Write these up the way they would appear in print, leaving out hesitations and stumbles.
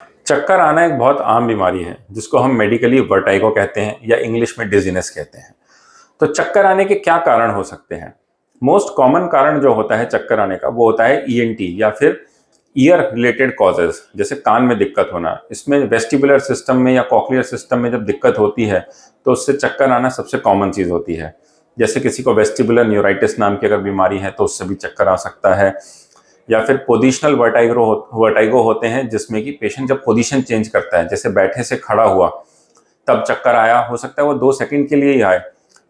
चक्कर आना एक बहुत आम बीमारी है जिसको हम मेडिकली वर्टाइगो कहते हैं या इंग्लिश में डिजीनेस कहते हैं। तो चक्कर आने के क्या कारण हो सकते हैं? मोस्ट कॉमन कारण जो होता है चक्कर आने का वो होता है ईएनटी या फिर ईयर रिलेटेड कॉजेज, जैसे कान में दिक्कत होना। इसमें वेस्टिबुलर सिस्टम में या कॉक्लियर सिस्टम में जब दिक्कत होती है तो उससे चक्कर आना सबसे कॉमन चीज़ होती है। जैसे किसी को वेस्टिबुलर न्यूराइटिस नाम की अगर बीमारी है तो उससे भी चक्कर आ सकता है। या फिर पोजिशनल वर्टाइगो होते हैं जिसमें कि पेशेंट जब पोजीशन चेंज करता है, जैसे बैठे से खड़ा हुआ तब चक्कर आया, हो सकता है वो 2 सेकंड के लिए ही आए,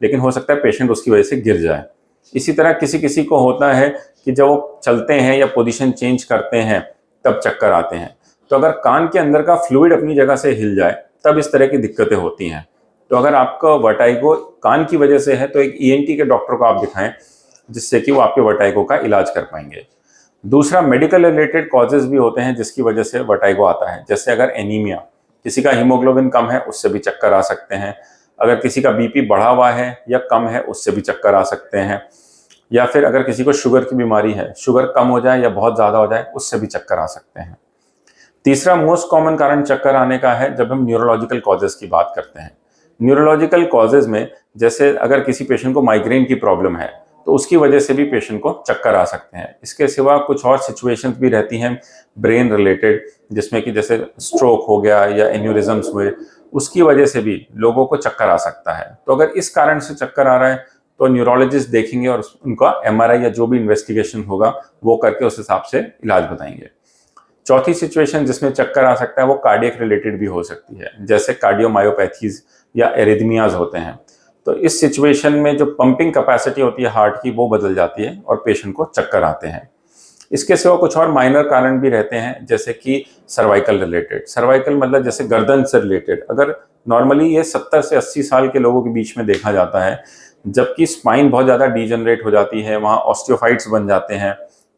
लेकिन हो सकता है पेशेंट उसकी वजह से गिर जाए। इसी तरह किसी किसी को होता है कि जब वो चलते हैं या पोजीशन चेंज करते हैं तब चक्कर आते हैं। तो अगर कान के अंदर का फ्लूइड अपनी जगह से हिल जाए तब इस तरह की दिक्कतें होती हैं। तो अगर आपका वर्टाइगो कान की वजह से है तो एक ईएनटी के डॉक्टर को आप दिखाएं, जिससे कि वो आपके वर्टाइगो का इलाज कर पाएंगे। दूसरा, मेडिकल रिलेटेड कॉजेज भी होते हैं जिसकी वजह से वर्टाइगो आता है। जैसे अगर एनीमिया, किसी का हीमोग्लोबिन कम है उससे भी चक्कर आ सकते हैं। अगर किसी का बीपी बढ़ा हुआ है या कम है उससे भी चक्कर आ सकते हैं। या फिर अगर किसी को शुगर की बीमारी है, शुगर कम हो जाए या बहुत ज़्यादा हो जाए उससे भी चक्कर आ सकते हैं। तीसरा मोस्ट कॉमन कारण चक्कर आने का है जब हम न्यूरोलॉजिकल कॉजेज की बात करते हैं। न्यूरोलॉजिकल कॉजेज में जैसे अगर किसी पेशेंट को माइग्रेन की प्रॉब्लम है तो उसकी वजह से भी पेशेंट को चक्कर आ सकते हैं। इसके सिवा कुछ और सिचुएशंस भी रहती हैं ब्रेन रिलेटेड, जिसमें कि जैसे स्ट्रोक हो गया या एन्यूरिज्म्स हुए, उसकी वजह से भी लोगों को चक्कर आ सकता है। तो अगर इस कारण से चक्कर आ रहा है तो न्यूरोलॉजिस्ट देखेंगे और उनका एमआरआई या जो भी इन्वेस्टिगेशन होगा वो करके उस हिसाब से इलाज बताएंगे। चौथी सिचुएशन जिसमें चक्कर आ सकता है वो कार्डियक रिलेटेड भी हो सकती है, जैसे कार्डियोमायोपैथीज या एरिथमियाज होते हैं। तो इस सिचुएशन में जो पंपिंग कैपेसिटी होती है हार्ट की वो बदल जाती है और पेशेंट को चक्कर आते हैं। इसके सिवा कुछ और माइनर कारण भी रहते हैं, जैसे कि सर्वाइकल रिलेटेड। सर्वाइकल मतलब जैसे गर्दन से रिलेटेड। अगर नॉर्मली ये 70 से 80 साल के लोगों के बीच में देखा जाता है, जबकि स्पाइन बहुत ज़्यादा डीजनरेट हो जाती है, वहाँ ऑस्टियोफाइट्स बन जाते हैं।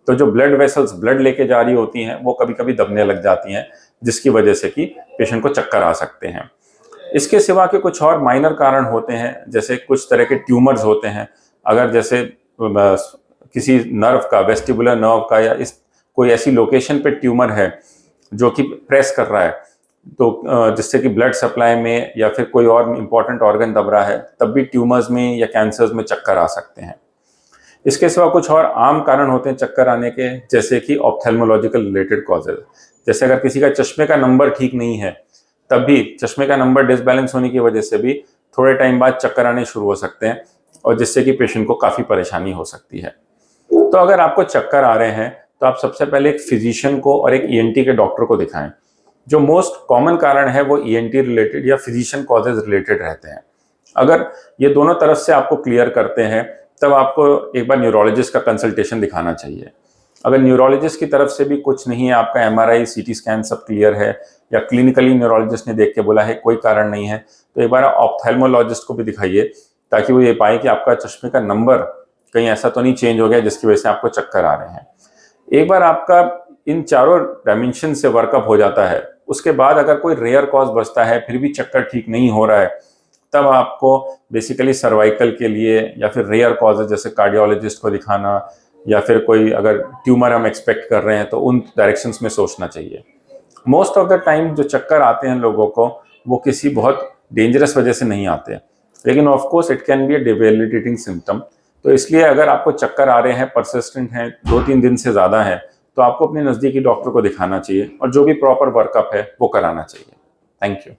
तो जो ब्लड वेसल्स ब्लड लेके जा रही होती हैं वो कभी कभी दबने लग जाती हैं, जिसकी वजह से कि पेशेंट को चक्कर आ सकते हैं। इसके सिवा के कुछ और माइनर कारण होते हैं, जैसे कुछ तरह के ट्यूमर्स होते हैं। अगर जैसे किसी नर्व का, वेस्टिबुलर नर्व का या इस कोई ऐसी लोकेशन पे ट्यूमर है जो कि प्रेस कर रहा है, तो जिससे कि ब्लड सप्लाई में या फिर कोई और इम्पोर्टेंट ऑर्गन दब रहा है, तब भी ट्यूमर्स में या कैंसर्स में चक्कर आ सकते हैं। इसके सिवा कुछ और आम कारण होते हैं चक्कर आने के, जैसे कि ऑप्थेल्मोलॉजिकल रिलेटेड कॉजेज। जैसे अगर किसी का चश्मे का नंबर ठीक नहीं है, तब भी चश्मे का नंबर डिसबैलेंस होने की वजह से भी थोड़े टाइम बाद चक्कर आने शुरू हो सकते हैं, और जिससे कि पेशेंट को काफ़ी परेशानी हो सकती है। तो अगर आपको चक्कर आ रहे हैं तो आप सबसे पहले एक फिजिशियन को और एक ईएनटी के डॉक्टर को दिखाएं। जो मोस्ट कॉमन कारण है वो ईएनटी रिलेटेड या फिजिशियन कॉजेज रिलेटेड रहते हैं। अगर ये दोनों तरफ से आपको क्लियर करते हैं तब आपको एक बार न्यूरोलॉजिस्ट का कंसल्टेशन दिखाना चाहिए। अगर न्यूरोलॉजिस्ट की तरफ से भी कुछ नहीं है, आपका एमआरआई सीटी स्कैन सब क्लियर है, या क्लिनिकली न्यूरोलॉजिस्ट ने देख के बोला है कोई कारण नहीं है, तो एक बार ऑप्थेल्मोलॉजिस्ट को भी दिखाइए, ताकि वो ये पाए कि आपका चश्मे का नंबर कहीं ऐसा तो नहीं चेंज हो गया जिसकी वजह से आपको चक्कर आ रहे हैं। एक बार आपका इन चारों डायमेंशन से वर्कअप हो जाता है, उसके बाद अगर कोई रेयर कॉज बचता है फिर भी चक्कर ठीक नहीं हो रहा है, तब आपको बेसिकली सर्वाइकल के लिए या फिर रेयर कॉजेज जैसे कार्डियोलॉजिस्ट को दिखाना, या फिर कोई अगर ट्यूमर हम एक्सपेक्ट कर रहे हैं तो उन डायरेक्शंस में सोचना चाहिए। मोस्ट ऑफ द टाइम जो चक्कर आते हैं लोगों को वो किसी बहुत डेंजरस वजह से नहीं आते, लेकिन of course it can be a debilitating symptom. तो इसलिए अगर आपको चक्कर आ रहे हैं, परसिस्टेंट हैं, 2-3 दिन से ज़्यादा है, तो आपको अपने नज़दीकी डॉक्टर को दिखाना चाहिए और जो भी प्रॉपर वर्कअप है वो कराना चाहिए। Thank you.